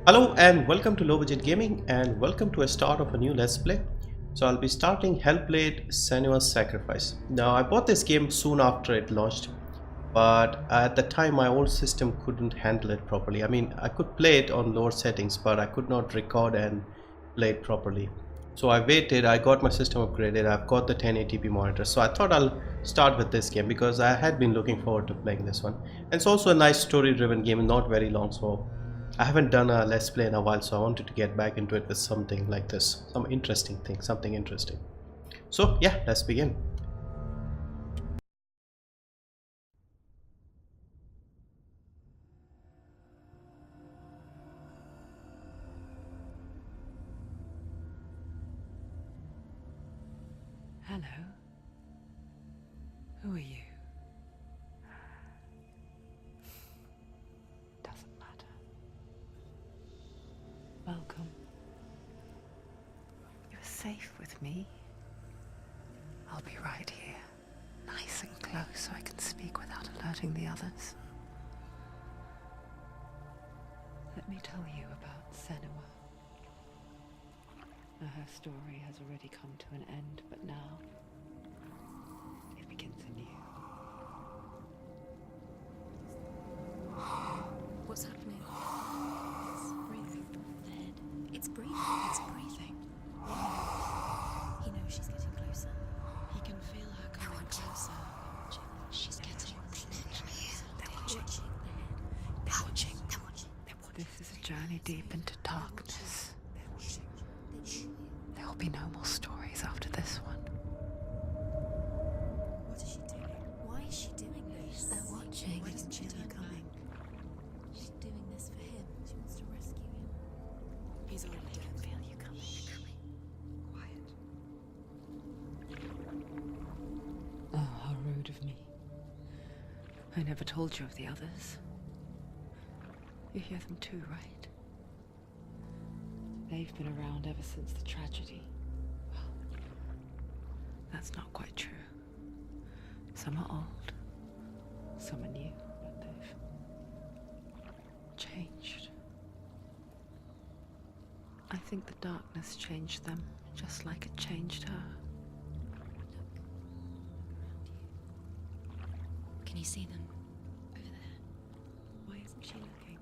Hello and welcome to Low Budget Gaming and welcome to a start of a new Let's Play. So I'll be starting Hellblade Senua's Sacrifice. Now I bought this game soon after it launched, but at the time my old system couldn't handle it properly. I mean, I could play it on lower settings, but I could not record and play it properly. So I waited, I got my system upgraded, I've got the 1080p monitor. So I thought I'll start with this game because I had been looking forward to playing this one. And it's also a nice story driven game, not very long, so I haven't done a Let's Play in a while, so I wanted to get back into it with something like this. Some interesting thing, something interesting. So yeah, let's begin. Hello. Who are you? Doesn't matter. Welcome. You're safe with me. I'll be right here, nice and close so I can speak without alerting the others. Let me tell you about Senua. Now, her story has already come to an end, but now it begins anew. What's happening? It's breathing. The head. It's breathing. It's breathing. He knows she's getting closer. He can feel her coming closer. She's getting closer. They're watching. They're watching. They're watching. They're watching. This is a journey deep into darkness. They're watching. There will be no more stories after this one. What is she doing? Why is she doing this? They're watching. Why doesn't she feel her coming? She's doing this for him. She wants to rescue him. He's already dead. I can feel you coming. Quiet. Oh, how rude of me. I never told you of the others. You hear them too, right? They've been around ever since the tragedy. Well, that's not quite true. Some are old, some are new, but they've changed. I think the darkness changed them, just like it changed her. Can you see them? Over there. Why isn't she looking?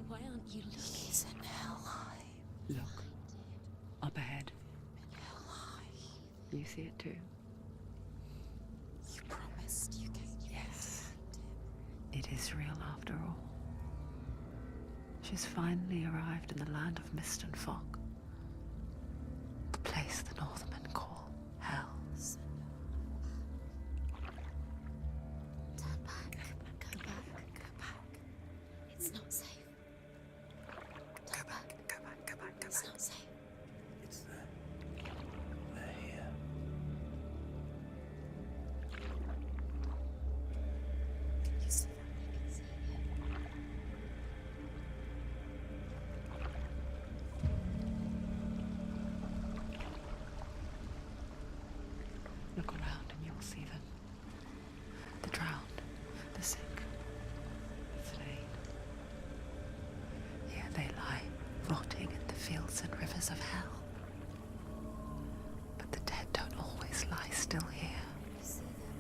Why aren't you looking? He's in hell high. Look, up ahead. Hell high. You see it too? You promised you can. Yes. It is real after all. She's finally arrived in the land of mist and fog. The place the Northmen call Hell. Turn back. Go back. Go back. It's not safe. Go back. It's not safe. It's there. They're here. You see that? You can see it. Look around and you'll see them. The drowned, the sick, the slain. Here they lie, rotting in the fields and rivers of hell. But the dead don't always lie still here. You see them.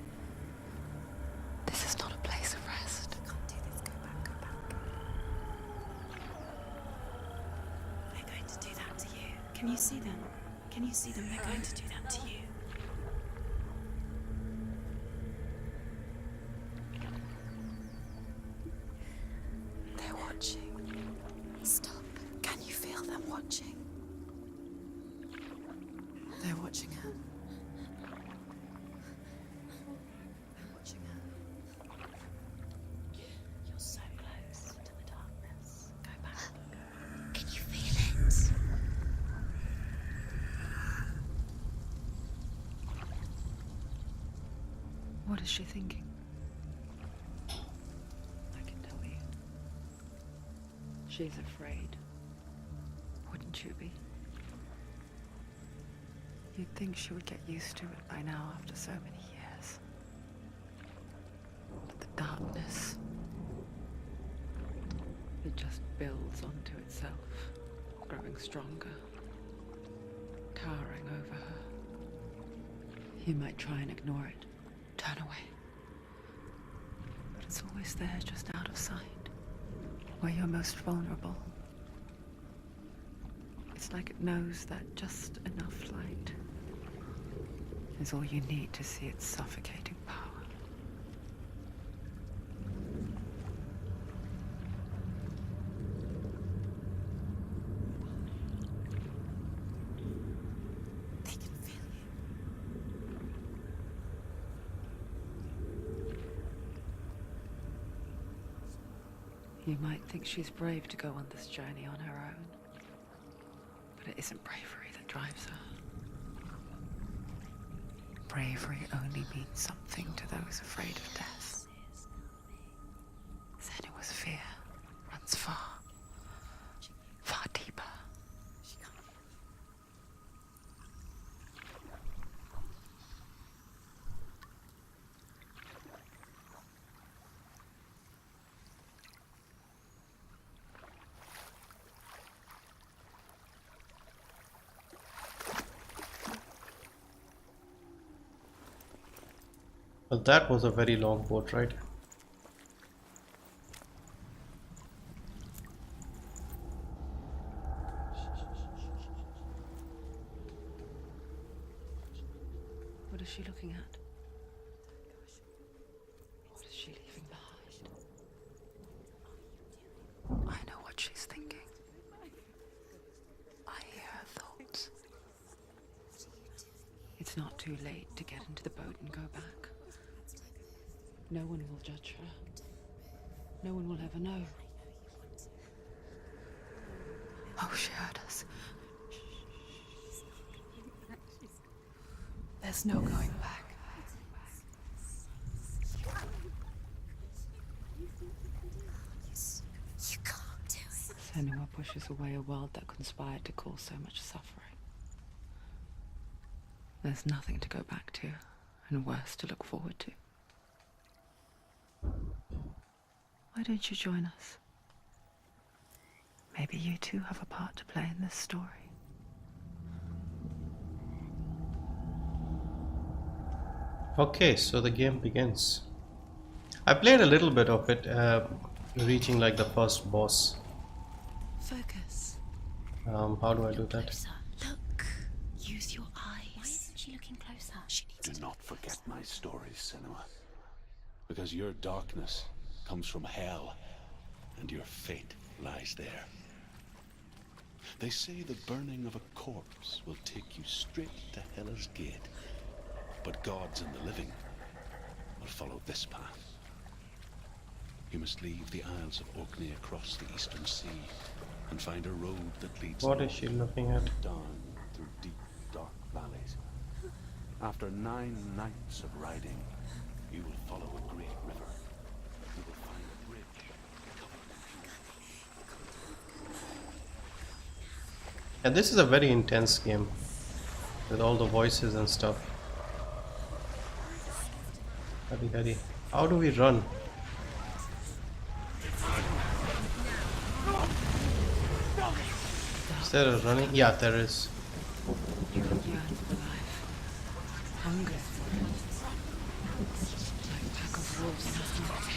This is not a place of rest. You can't do this. Go back. Go back. They're going to do that to you. Can you see them? Can you see them? They're going to do that to you. They're watching. Stop. Can you feel them watching? They're watching her. They're watching her. You're so close to the darkness. Go back. Can you feel it? What is she thinking? I can tell you. She's afraid. Wouldn't you be? You'd think she would get used to it by now after so many years. But the darkness, It just builds onto itself, growing stronger, towering over her. You might try and ignore it, turn away. But it's always there, just out of sight, where you're most vulnerable. It's like it knows that just enough light is all you need to see its suffocating power. They can feel you. You might think she's brave to go on this journey on her own, but it isn't bravery that drives her. Bravery only means something to those afraid of death. Senua's fear runs far, far deeper. She can't. Well, that was a very long boat ride. What is she looking at? What is she leaving behind? I know what she's thinking. I hear her thoughts. It's not too late to get into the boat and go back. No one will judge her. No one will ever know. Oh, she heard us. There's no going back. You can't do it. Senua pushes away a world that conspired to cause so much suffering. There's nothing to go back to, and worse to look forward to. Why don't you join us? Maybe you too have a part to play in this story. Okay, so the game begins. I played a little bit of it, reaching like the first boss. Focus. How do I do that? Closer. Look. Use your eyes. Why isn't she looking closer? She needs Do to not forget my stories, Senua. Because your darkness comes from hell, and your fate lies there. They say the burning of a corpse will take you straight to Hela's gate, but gods and the living will follow this path. You must leave the Isles of Orkney across the eastern sea and find a road that leads What is she looking at? down through deep, dark valleys. After 9 nights of riding, you will follow a great river. You will find a bridge covered in And this is a very intense game with all the voices and stuff. Hurry, hurry. How do we run? Is there a running? Yeah, there is. You yearn for life, hunger for it, like a pack of wolves in a hunt.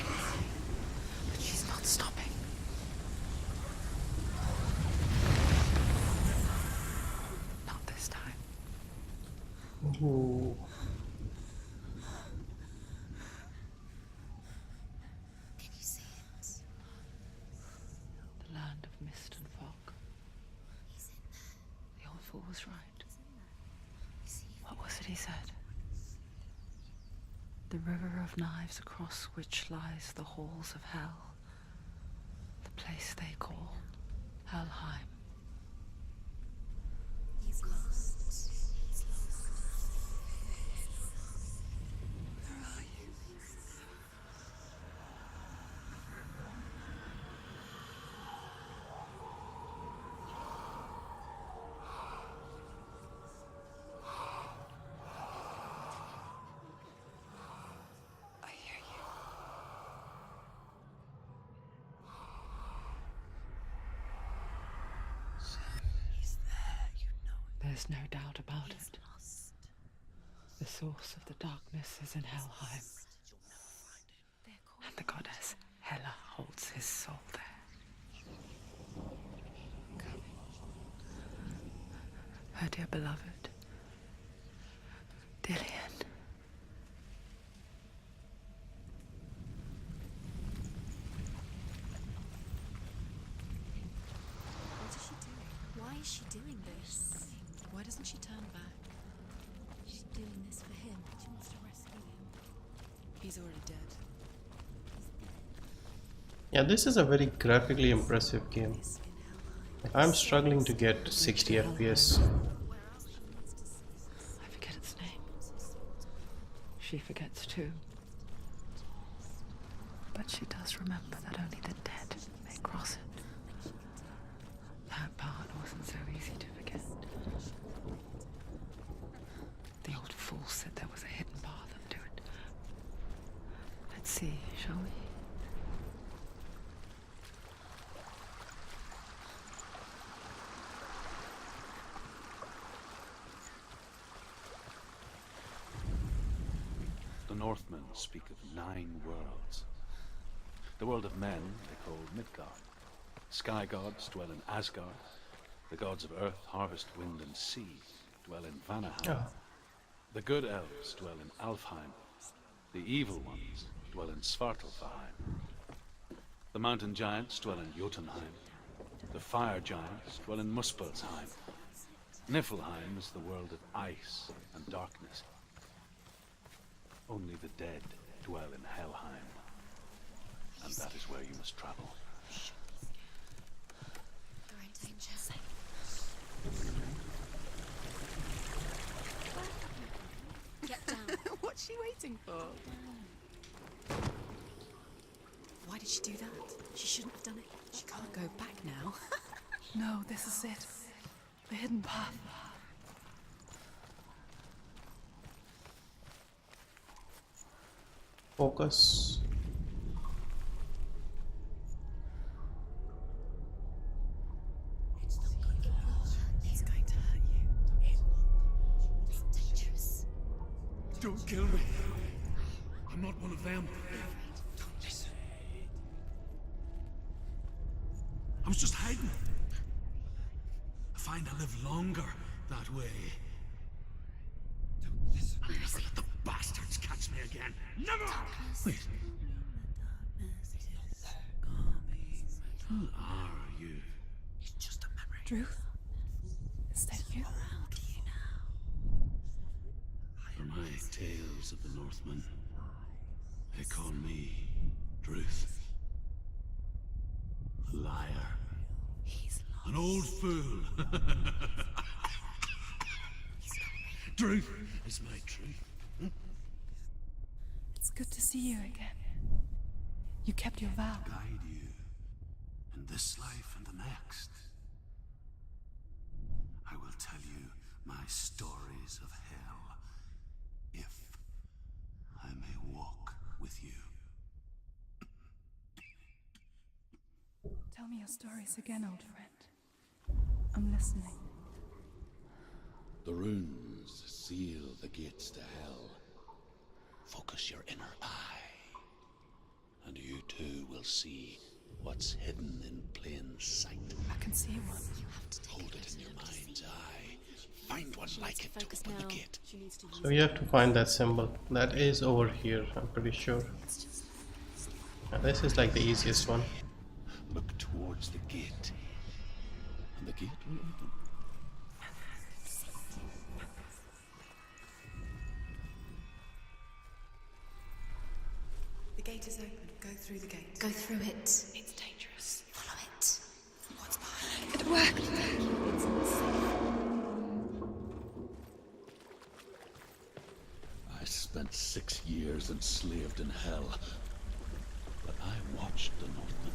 But she's not stopping. Not this time. Ooh. Can you see it? The land of mist and fog. He's in there. The old fool was right. You see? What was it he said? The river of knives across which lies the halls of hell. The place they call Helheim. He's lost. He's lost. Where are you? I hear you. is no doubt about it. The source of the darkness is in Helheim, and the goddess Hela holds his soul there. Her dear beloved, Dillian. What is she doing? Why is she doing this? Why doesn't she turn back? She's doing this for him. She wants to rescue him. He's already dead. Yeah, this is a very graphically impressive game. I'm struggling to get 60 FPS. I forget its name. She forgets too. But she does remember that only the dead may cross it. That part wasn't so easy to forget. The old fool said there was a hidden path up to it. Let's see, shall we? The Northmen speak of 9 worlds. The world of men they call Midgard. Sky gods dwell in Asgard. The gods of earth, harvest, wind, and sea dwell in Vanaheim. Oh. The good elves dwell in Alfheim. The evil ones dwell in Svartalfheim. The mountain giants dwell in Jotunheim. The fire giants dwell in Muspelheim. Niflheim is the world of ice and darkness. Only the dead dwell in Helheim. And that is where you must travel. You're in danger. Get down. What's she waiting for? Why did she do that? She shouldn't have done it. She can't go back now. No, this is it. The hidden path. Focus. It's not good. He's going to hurt you. It's dangerous. Don't kill me. I'm not one of them. Don't listen. I was just hiding. I find I live longer that way. Don't listen. Never let the bastards catch me again. Never! Wait. Who are you? It's just a memory. Druth? Is that you? Around you now. For my tales of the Northmen, they call me Druth. A liar. He's lost. An old fool. Truth is my truth. It's good to see you again. You kept your vow. Guide you in this life and the next. I will tell you my stories of hell, if I may walk with you. Tell me your stories again, old friend. I'm listening. The runes seal the gates to hell. Focus your inner eye, and you too will see what's hidden in plain sight. I can see one. You have to take Hold a it in your closer look. mind's eye. Find one like it to Focus open now. the gate. She needs to use So you have to find that symbol. That is over here, I'm pretty sure. It's just And this is like the easiest one. Look towards the gate, and the gate will open. The gate is open. Go through the gate. go through it. It's dangerous. Follow it. What's behind it? It worked. It's unsafe. I spent 6 years enslaved in hell, but I watched the Northmen,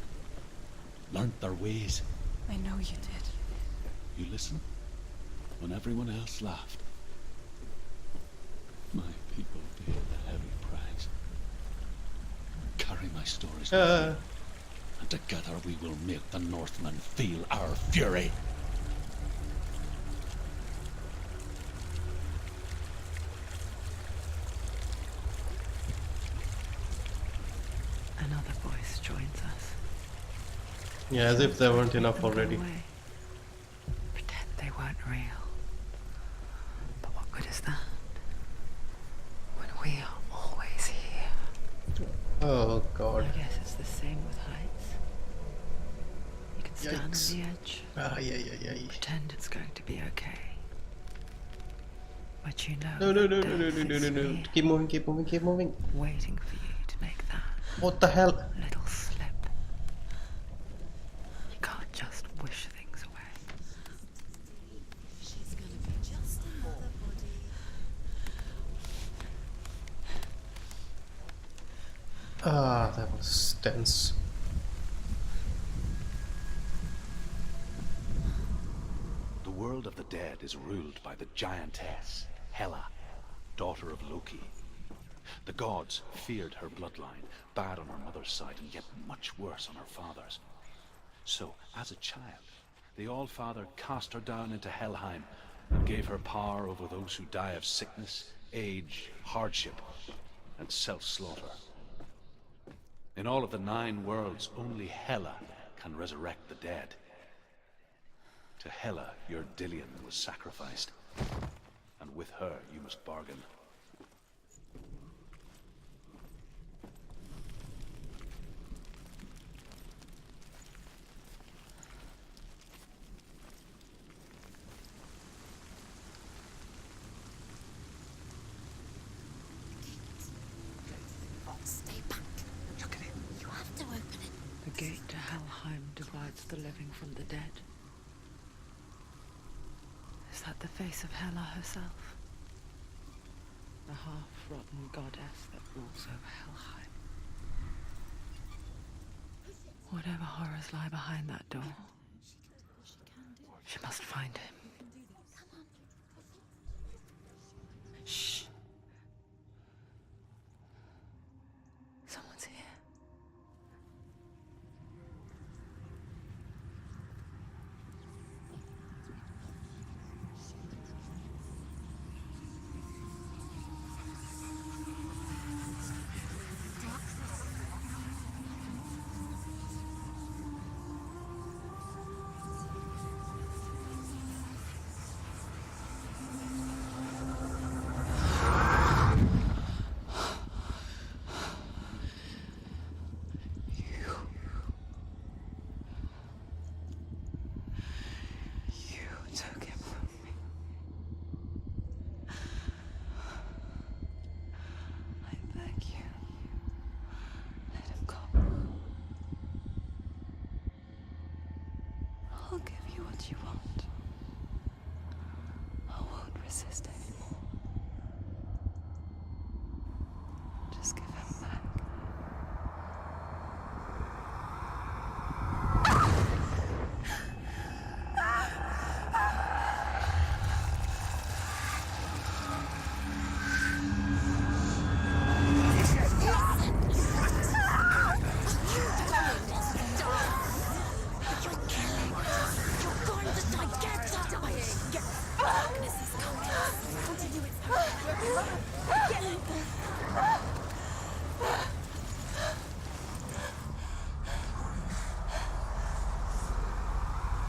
learnt their ways. I know you did. You listen when everyone else laughed. My people paid the heavy price. Carry my stories with you, and together we will make the Northmen feel our fury. Yeah, as if there weren't Take enough them already. away. Pretend they weren't real. But what good is that? When we are always here. Oh god. I guess it's the same with heights. You can stand Yikes. on the edge, Ah, yeah. pretend it's going to be okay. But you know No. that death is here, Keep moving. waiting for you to make that What the hell? little slip. You can't just wish things away. She's gonna be just another body. Ah, that was tense. The world of the dead is ruled by the giantess, Hela, daughter of Loki. The gods feared her bloodline, bad on her mother's side and yet much worse on her father's. So, as a child, the All-Father cast her down into Helheim and gave her power over those who die of sickness, age, hardship, and self-slaughter. In all of the 9 worlds, only Hela can resurrect the dead. To Hela, your Dillion was sacrificed, and with her you must bargain. Stay back. Look at it. You have to open it. The gate to Helheim divides the living from the dead. Is that the face of Hela herself? The half-rotten goddess that rules over Helheim. Whatever horrors lie behind that door, she must find him. Shh. Someone's here. You took him from me. I beg you, let him go. I'll give you what you want. I won't resist anymore. Just give him back.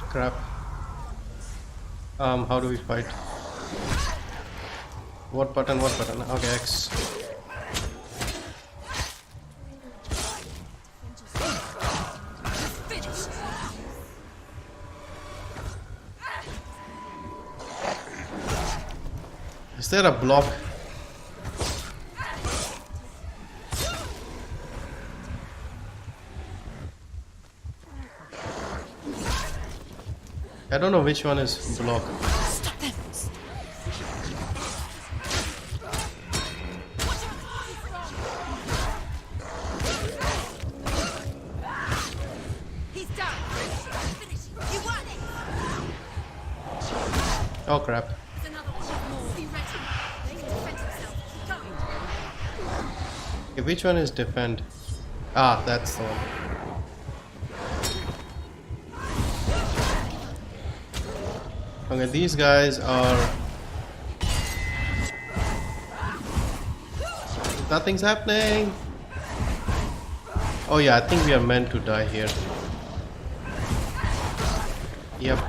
Crap. How do we fight? What button? Okay, X. Is there a block? I don't know which one is block. Stop them. He's done. Finish. You won it. Oh crap. There's another one. Be ready. They can defend himself. Keep going. Okay, which one is defend? Ah, that's the one. Okay, these guys are... Nothing's happening! Oh yeah, I think we are meant to die here. Yep.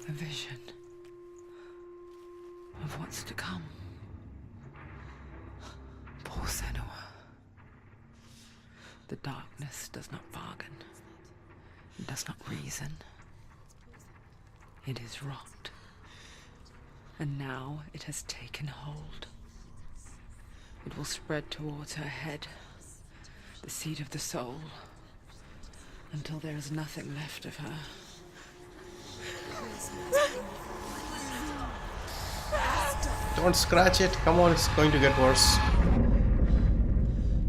A vision of what's to come. Poor Senua. The darkness does not bargain. It does not reason. It is rot. And now it has taken hold. It will spread towards her head, the seat of the soul, until there is nothing left of her. Don't scratch it. Come on, it's going to get worse.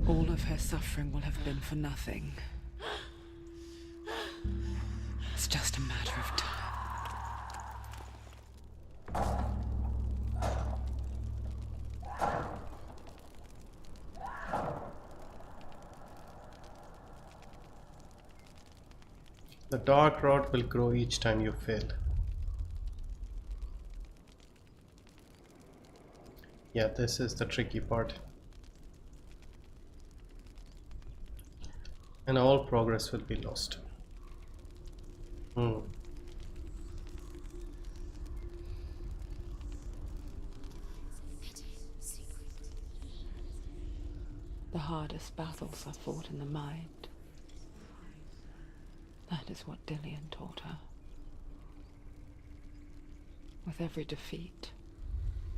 All of her suffering will have been for nothing. It's just a matter of time. The dark rod will grow each time you fail. Yeah, this is the tricky part. And all progress will be lost. The hardest battles are fought in the mind. That is what Dillian taught her. With every defeat,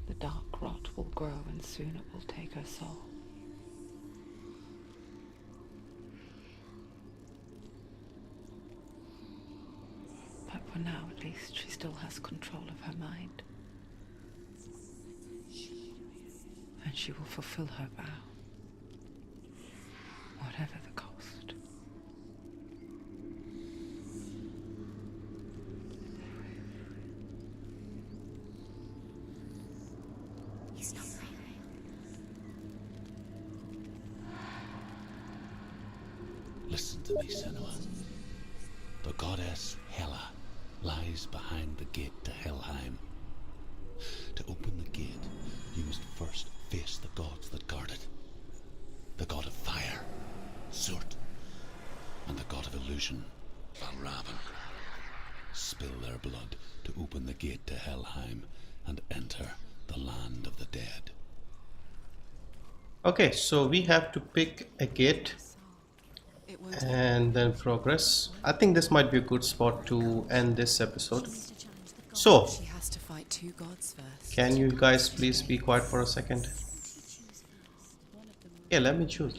the dark rot will grow and soon it will take her soul. But for now, at least, she still has control of her mind. And she will fulfill her vow, whatever the cost. Listen to me, Senua. The goddess Hela lies behind the gate to Helheim. To open the gate, you must first face the gods that guard it. The god of fire, Surt, and the god of illusion, Valravan. Spill their blood to open the gate to Helheim and enter the land of the dead. Okay, so we have to pick a gate and then progress. I think this might be a good spot to end this episode. So, She has to fight two gods first. can you guys please be quiet for a second? Yeah, let me choose.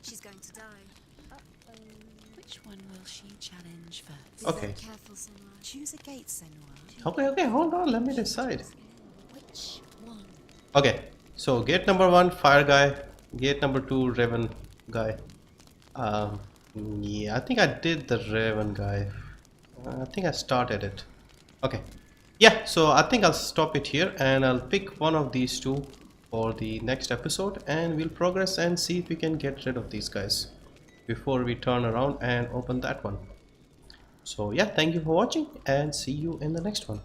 She's going to die. Which one will she challenge first? Okay. Careful, Senua. Choose a gate, Senua. Okay, hold on, let me decide. Which one? Okay, so gate number 1, fire guy. Gate number 2, raven guy. Yeah, I think I did the raven guy. I think I started it. Okay. Yeah, so I think I'll stop it here and I'll pick one of these two for the next episode and we'll progress and see if we can get rid of these guys before we turn around and open that one. So yeah, thank you for watching and see you in the next one.